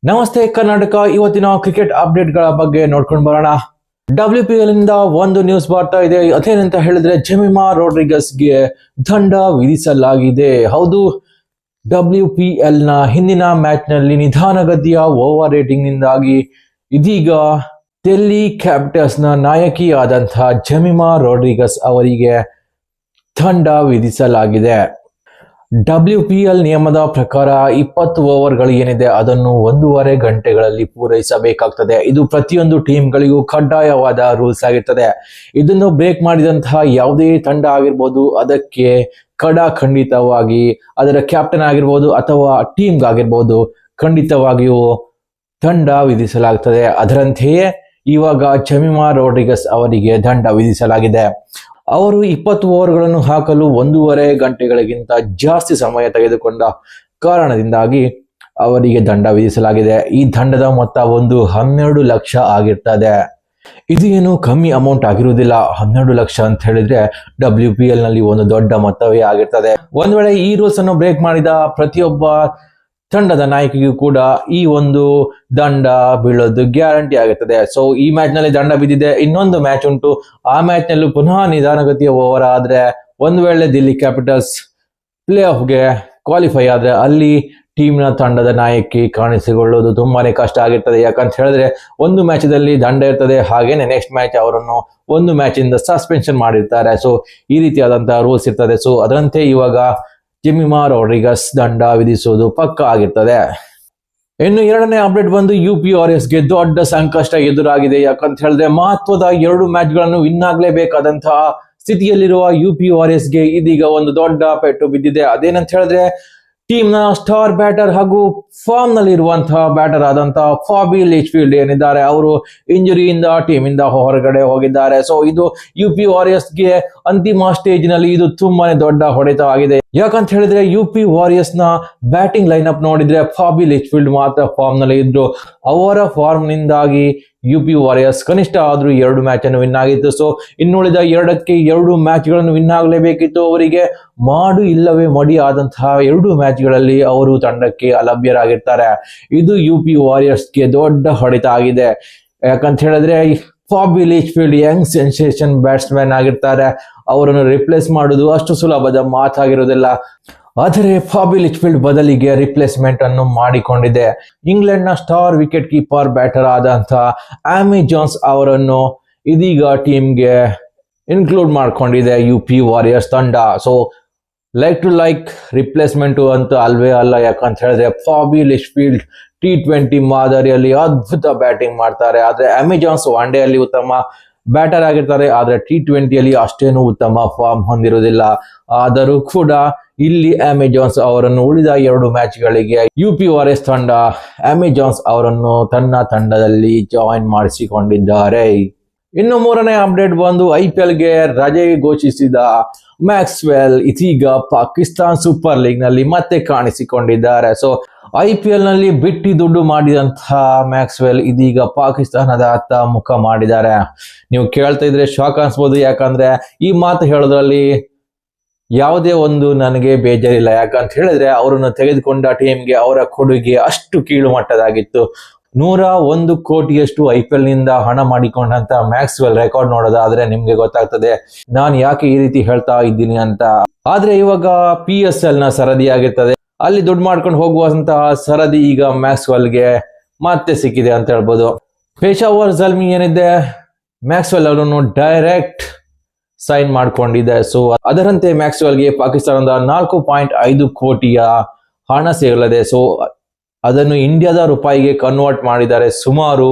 ನಮಸ್ತೆ ಕರ್ನಾಟಕ. ಇವತ್ತಿನ ಕ್ರಿಕೆಟ್ ಅಪ್ಡೇಟ್ಗಳ ಬಗ್ಗೆ ನೋಡ್ಕೊಂಡು ಬರೋಣ. WPL ಇಂದ ಒಂದು ನ್ಯೂಸ್ ಬರ್ತಾ ಇದೆ. ಅದೇನಂತ ಹೇಳಿದ್ರೆ ಜೆಮಿಮಾ ರೋಡ್ರಿಗಸ್ಗೆ ದಂಡ ವಿಧಿಸಲಾಗಿದೆ. ಹೌದು, WPL ನ ಹಿಂದಿನ ಮ್ಯಾಚ್ ನಲ್ಲಿ ನಿಧಾನಗತಿಯ ಓವರ್ ರೇಟಿಂಗ್ ನಿಂದಾಗಿ ಇದೀಗ ಡೆಲ್ಲಿ ಕ್ಯಾಪಿಟಲ್ಸ್ ನ ನಾಯಕಿಯಾದಂತಹ ಜೆಮಿಮಾ ರೋಡ್ರಿಗಸ್ ಅವರಿಗೆ ದಂಡ ವಿಧಿಸಲಾಗಿದೆ. WPL ನಿಯಮದ ಪ್ರಕಾರ 20 ಓವರ್ಗಳು ಏನಿದೆ ಅದನ್ನು 1.5 ಗಂಟೆಗಳಲ್ಲಿ ಪೂರೈಸಬೇಕಾಗ್ತದೆ. ಇದು ಪ್ರತಿಯೊಂದು ಟೀಮ್ಗಳಿಗೂ ಕಡ್ಡಾಯವಾದ ರೂಲ್ಸ್ ಆಗಿರ್ತದೆ. ಇದನ್ನು ಬ್ರೇಕ್ ಮಾಡಿದಂತಹ ಯಾವುದೇ ತಂಡ ಆಗಿರ್ಬೋದು ಅದಕ್ಕೆ ಖಂಡಿತವಾಗಿ ಅದರ ಕ್ಯಾಪ್ಟನ್ ಆಗಿರ್ಬೋದು ಅಥವಾ ಟೀಮ್ಗಾಗಿರ್ಬೋದು ಖಂಡಿತವಾಗಿಯೂ ದಂಡ ವಿಧಿಸಲಾಗ್ತದೆ. ಅದರಂತೆಯೇ ಇವಾಗ ಜೆಮಿಮಾ ರೋಡ್ರಿಗಸ್ ಅವರಿಗೆ ದಂಡ ವಿಧಿಸಲಾಗಿದೆ. ಅವರು 20 ಓವರ್ಗಳನ್ನು ಹಾಕಲು 1.5 ಗಂಟೆಗಳಿಗಿಂತ ಜಾಸ್ತಿ ಸಮಯ ತೆಗೆದುಕೊಂಡ ಕಾರಣದಿಂದಾಗಿ ಅವರಿಗೆ ದಂಡ ವಿಧಿಸಲಾಗಿದೆ. ಈ ದಂಡದ ಮೊತ್ತ 12 ಲಕ್ಷ ಆಗಿರ್ತದೆ. ಇದು ಏನು ಕಮ್ಮಿ ಅಮೌಂಟ್ ಆಗಿರುವುದಿಲ್ಲ. 12 ಲಕ್ಷ ಅಂತ ಹೇಳಿದ್ರೆ WPL ನಲ್ಲಿ ಒಂದು ದೊಡ್ಡ ಮೊತ್ತವೇ ಆಗಿರ್ತದೆ. ಒಂದ್ ವೇಳೆ ಈ ರೂಲ್ಸ್ ಅನ್ನು ಬ್ರೇಕ್ ಮಾಡಿದ ಪ್ರತಿಯೊಬ್ಬ ತಂಡದ ನಾಯಕಿಗೂ ಕೂಡ ಈ ಒಂದು ದಂಡ ಬೀಳೋದು ಗ್ಯಾರಂಟಿ ಆಗುತ್ತದೆ. ಸೊ ಈ ಮ್ಯಾಚ್ ನಲ್ಲಿ ದಂಡ ಬಿದ್ದಿದೆ. ಇನ್ನೊಂದು ಮ್ಯಾಚ್ ಉಂಟು. ಆ ಮ್ಯಾಚ್ ನಲ್ಲೂ ಪುನಃ ನಿಧಾನಗತಿಯ ಓವರ್ ಆದ್ರೆ, ಒಂದ್ ವೇಳೆ ದಿಲ್ಲಿ ಕ್ಯಾಪಿಟಲ್ಸ್ ಪ್ಲೇ ಆಫ್ಗೆ ಕ್ವಾಲಿಫೈ ಆದ್ರೆ ಅಲ್ಲಿ ಟೀಮ್ನ ತಂಡದ ನಾಯಕಿ ಕಾಣಿಸಿಕೊಳ್ಳುವುದು ತುಂಬಾನೇ ಕಷ್ಟ ಆಗಿರ್ತದೆ. ಯಾಕಂತ ಹೇಳಿದ್ರೆ ಒಂದು ಮ್ಯಾಚದಲ್ಲಿ ದಂಡ ಇರ್ತದೆ, ಹಾಗೇನೆ ನೆಕ್ಸ್ಟ್ ಮ್ಯಾಚ್ ಅವರನ್ನು ಒಂದು ಮ್ಯಾಚ್ ಇಂದ ಸಸ್ಪೆನ್ಷನ್ ಮಾಡಿರ್ತಾರೆ. ಸೊ ಈ ರೀತಿಯಾದಂತಹ ರೂಲ್ಸ್ ಇರ್ತದೆ. ಸೊ ಅದರಂತೆ ಇವಾಗ ಜೆಮಿಮಾ ರೋಡ್ರಿಗಸ್ ದಂಡ ವಿಧಿಸುವುದು ಪಕ್ಕ ಆಗಿರ್ತದೆ. ಇನ್ನು ಎರಡನೇ ಅಪ್ಡೇಟ್ ಬಂದು UP ಗೆ ದೊಡ್ಡ ಸಂಕಷ್ಟ ಎದುರಾಗಿದೆ. ಯಾಕಂತ ಹೇಳಿದ್ರೆ ಮಹತ್ವದ 2 ಮ್ಯಾಚ್ಗಳನ್ನು ವಿನ್ ಆಗ್ಲೇಬೇಕಾದಂತಹ ಸ್ಥಿತಿಯಲ್ಲಿರುವ UP ಗೆ ಇದೀಗ ಒಂದು ದೊಡ್ಡ ಪೆಟ್ಟು ಬಿದ್ದಿದೆ. ಅದೇನಂತ ಹೇಳಿದ್ರೆ ಟೀಮ್ ನ ಸ್ಟಾರ್ ಬ್ಯಾಟರ್ ಹಾಗೂ ಫಾರ್ಮ್ ನಲ್ಲಿ ಇರುವಂತಹ ಬ್ಯಾಟರ್ ಆದಂತಹ ಫಾಬಿ ಲಿಚ್ಫೀಲ್ಡ್ ಏನಿದ್ದಾರೆ ಅವರು ಇಂಜುರಿಯಿಂದ ಟೀಮ್ ಇಂದ ಹೊರಗಡೆ ಹೋಗಿದ್ದಾರೆ. ಸೊ ಇದು UP ಗೆ ಅಂತಿಮ ಸ್ಟೇಜ್ ನಲ್ಲಿ ಇದು ತುಂಬಾನೇ ದೊಡ್ಡ ಹೊಡೆತ ಆಗಿದೆ. ಯಾಕಂತ ಹೇಳಿದ್ರೆ UP ನ ಬ್ಯಾಟಿಂಗ್ ಲೈನ್ ಅಪ್ ನೋಡಿದ್ರೆ ಫಾಬಿ ಲಿಚ್ಫೀಲ್ಡ್ ಮಾತ್ರ ಫಾರ್ಮ್ ನಲ್ಲಿ ಇದ್ರು. ಅವರ ಫಾರ್ಮ್ ನಿಂದಾಗಿ UP ಕನಿಷ್ಠ ಆದ್ರೂ 2 ಮ್ಯಾಚ್ ಅನ್ನು ವಿನ್ ಆಗಿತ್ತು. ಸೊ ಇನ್ನುಳಿದ 2 ಮ್ಯಾಚ್ಗಳನ್ನು ವಿನ್ ಆಗಲೇಬೇಕಿತ್ತು. ಅವರಿಗೆ ಮಾಡು ಇಲ್ಲವೇ ಮಡಿ ಆದಂತಹ 2 ಮ್ಯಾಚ್ಗಳಲ್ಲಿ ಅವರು ತಂಡಕ್ಕೆ ಅಲಭ್ಯರಾಗಿರ್ತಾರೆ. ಇದು UP ಗೆ ದೊಡ್ಡ ಹೊಡೆತ ಆಗಿದೆ. ಯಾಕಂತ ಹೇಳಿದ್ರೆ ಫಾಬಿ ಲಿಚ್ಫೀಲ್ಡ್ ಯಂಗ್ ಸೆನ್ಸೇಷನ್ ಬ್ಯಾಟ್ಸ್ಮನ್ ಆಗಿರ್ತಾರೆ. ಅವರನ್ನು ರಿಪ್ಲೇಸ್ ಮಾಡುವುದು ಅಷ್ಟು ಸುಲಭದ ಮಾತಾಗಿರುವುದಿಲ್ಲ. ಆದರೆ ಫಾಬಿ ಲಿಚ್ಫೀಲ್ಡ್ ಬದಲಿಗೆ ರಿಪ್ಲೇಸ್ಮೆಂಟ್ ಅನ್ನು ಮಾಡಿಕೊಂಡಿದೆ. ಇಂಗ್ಲೆಂಡ್ ನ ಸ್ಟಾರ್ ವಿಕೆಟ್ ಕೀಪರ್ ಬ್ಯಾಟರ್ ಆದಂತಹ ಆಮಿ ಜಾನ್ಸ್ ಅವರನ್ನು ಇದೀಗ ಟೀಮ್ಗೆ ಇನ್ಕ್ಲೂಡ್ ಮಾಡ್ಕೊಂಡಿದೆ UP ತಂಡ. So like to like replacement ಅಂತ ಅಲ್ವೇ ಅಲ್ಲ. ಯಾಕಂತ ಹೇಳಿದ್ರೆ ಫಾಬಿ ಲಿಚ್ಫೀಲ್ಡ್ T20 ಮಾದರಿಯಲ್ಲಿ ಅದ್ಭುತ ಬ್ಯಾಟಿಂಗ್ ಮಾಡ್ತಾರೆ. ಆದ್ರೆ ಆಮಿ ಜಾನ್ಸ್ ಒನ್ ಡೇ ಅಲ್ಲಿ ಉತ್ತಮ ಬ್ಯಾಟರ್ ಆಗಿರ್ತಾರೆ. ಆದ್ರೆ T20 ಅಷ್ಟೇನು ಉತ್ತಮ ಫಾರ್ಮ್ ಹೊಂದಿರುವುದಿಲ್ಲ. ಆದರೂ ಕೂಡ ಇಲ್ಲಿ ಆಮಿ ಜಾನ್ಸ್ ಅವರನ್ನು ಉಳಿದ 2 ಮ್ಯಾಚ್ಗಳಿಗೆ UP ತಂಡ ಆಮಿ ಜಾನ್ಸ್ ಅವರನ್ನು ತನ್ನ ತಂಡದಲ್ಲಿ ಜಾಯಿನ್ ಮಾಡಿಸಿಕೊಂಡಿದ್ದಾರೆ. ಇನ್ನು ಮೂರನೇ ಅಪ್ಡೇಟ್ ಬಂದು IPL ಗೆ ರಜೆ ಘೋಷಿಸಿದ ಮ್ಯಾಕ್ಸ್ವೆಲ್ ಇದೀಗ ಪಾಕಿಸ್ತಾನ್ ಸೂಪರ್ ಲೀಗ್ ನಲ್ಲಿ ಮತ್ತೆ ಕಾಣಿಸಿಕೊಂಡಿದ್ದಾರೆ. ಸೊ IPL ನಲ್ಲಿ ಬಿಟ್ಟಿ ದುಡ್ಡು ಮಾಡಿದಂತಹ ಮ್ಯಾಕ್ಸ್ವೆಲ್ ಇದೀಗ ಪಾಕಿಸ್ತಾನದ ಅತ್ತ ಮುಖ ಮಾಡಿದ್ದಾರೆ. ನೀವು ಕೇಳ್ತಾ ಇದ್ರೆ ಶಾಕ್ ಅನ್ಸ್ಬೋದು. ಯಾಕಂದ್ರೆ ಈ ಮಾತು ಹೇಳೋದ್ರಲ್ಲಿ ಯಾವುದೇ ಒಂದು ನನಗೆ ಬೇಜಾರಿಲ್ಲ. ಯಾಕಂತ ಹೇಳಿದ್ರೆ ಅವರನ್ನು ತೆಗೆದುಕೊಂಡ ಟೀಮ್ಗೆ ಅವರ ಕೊಡುಗೆ ಅಷ್ಟು ಕೀಳು ಮಟ್ಟದಾಗಿತ್ತು. 101 ಕೋಟಿಯಷ್ಟು IPL ನಿಂದ ಹಣ ಮಾಡಿಕೊಂಡಂತ ಮ್ಯಾಕ್ಸ್ವೆಲ್ ರೆಕಾರ್ಡ್ ನೋಡೋದಾದ್ರೆ ನಿಮ್ಗೆ ಗೊತ್ತಾಗ್ತದೆ ನಾನು ಯಾಕೆ ಈ ರೀತಿ ಹೇಳ್ತಾ ಇದ್ದೀನಿ ಅಂತ. ಆದ್ರೆ ಇವಾಗ PSL ನ ಸರದಿ ಆಗಿರ್ತದೆ. ಅಲ್ಲಿ ದುಡ್ಡು ಮಾಡ್ಕೊಂಡು ಹೋಗುವಂತಹ ಸರದಿ ಈಗ ಮ್ಯಾಕ್ಸ್ವೆಲ್ಗೆ ಮತ್ತೆ ಸಿಕ್ಕಿದೆ ಅಂತ ಹೇಳ್ಬೋದು. ಪೇಶಾವರ್ ಜಲ್ಮಿ ಏನಿದೆ ಮ್ಯಾಕ್ಸ್ವೆಲ್ ಅವರನ್ನು ಡೈರೆಕ್ಟ್ ಸೈನ್ ಮಾಡ್ಕೊಂಡಿದೆ. ಸೊ ಅದರಂತೆ ಮ್ಯಾಕ್ಸ್ವೆಲ್ಗೆ ಪಾಕಿಸ್ತಾನದ 4.5 ಕೋಟಿಯ ಹಣ ಸಿಗಲಿದೆ. ಸೊ ಅದನ್ನು ಇಂಡಿಯಾದ ರೂಪಾಯಿಗೆ ಕನ್ವರ್ಟ್ ಮಾಡಿದ್ದಾರೆ. ಸುಮಾರು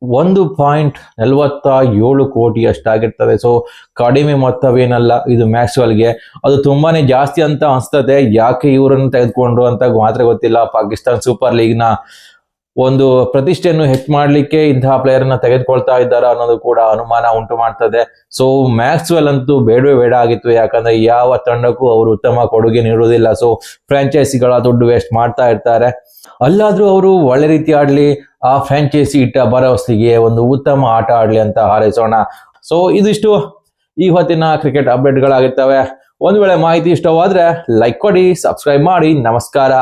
1.47 ಕೋಟಿ ಅಷ್ಟಾಗಿರ್ತದೆ. ಸೊ ಕಡಿಮೆ ಮೊತ್ತವೇನಲ್ಲ ಇದು ಮ್ಯಾಕ್ಸ್ವೆಲ್ಗೆ. ಅದು ತುಂಬಾನೇ ಜಾಸ್ತಿ ಅಂತ ಅನ್ಸ್ತದೆ. ಯಾಕೆ ಇವರನ್ನು ತೆಗೆದುಕೊಂಡ್ರು ಅಂತ ಮಾತ್ರ ಗೊತ್ತಿಲ್ಲ. ಪಾಕಿಸ್ತಾನ್ ಸೂಪರ್ ಲೀಗ್ ನ ಒಂದು ಪ್ರತಿಷ್ಠೆಯನ್ನು ಹೆಚ್ಚು ಮಾಡ್ಲಿಕ್ಕೆ ಇಂತಹ ಪ್ಲೇಯರ್ ಅನ್ನ ತೆಗೆದುಕೊಳ್ತಾ ಇದ್ದಾರೆ ಅನ್ನೋದು ಕೂಡ ಅನುಮಾನ ಉಂಟು ಮಾಡ್ತದೆ. ಸೊ ಮ್ಯಾಕ್ಸ್ವೆಲ್ ಅಂತೂ ಬೇಡವೇ ಬೇಡ ಆಗಿತ್ತು. ಯಾಕಂದ್ರೆ ಯಾವ ತಂಡಕ್ಕೂ ಅವರು ಉತ್ತಮ ಕೊಡುಗೆ ನೀಡುವುದಿಲ್ಲ. ಸೊ ಫ್ರಾಂಚೈಸಿಗಳ ದುಡ್ಡು ವೇಸ್ಟ್ ಮಾಡ್ತಾ ಇರ್ತಾರೆ. ಅಲ್ಲಾದ್ರೂ ಅವರು ಒಳ್ಳೆ ರೀತಿ ಆಡ್ಲಿ, ಆ ಫ್ರಾಂಚೈಸಿ ಇಟ್ಟ ಭರವಸೆಗೆ ಒಂದು ಉತ್ತಮ ಆಟ ಆಡ್ಲಿ ಅಂತ ಹಾರೈಸೋಣ. ಸೊ ಇದಿಷ್ಟು ಇವತ್ತಿನ ಕ್ರಿಕೆಟ್ ಅಪ್ಡೇಟ್ಗಳಾಗಿರ್ತವೆ. ಒಂದು ವೇಳೆ ಮಾಹಿತಿ ಇಷ್ಟವಾದ್ರೆ ಲೈಕ್ ಕೊಡಿ, ಸಬ್ಸ್ಕ್ರೈಬ್ ಮಾಡಿ. ನಮಸ್ಕಾರ.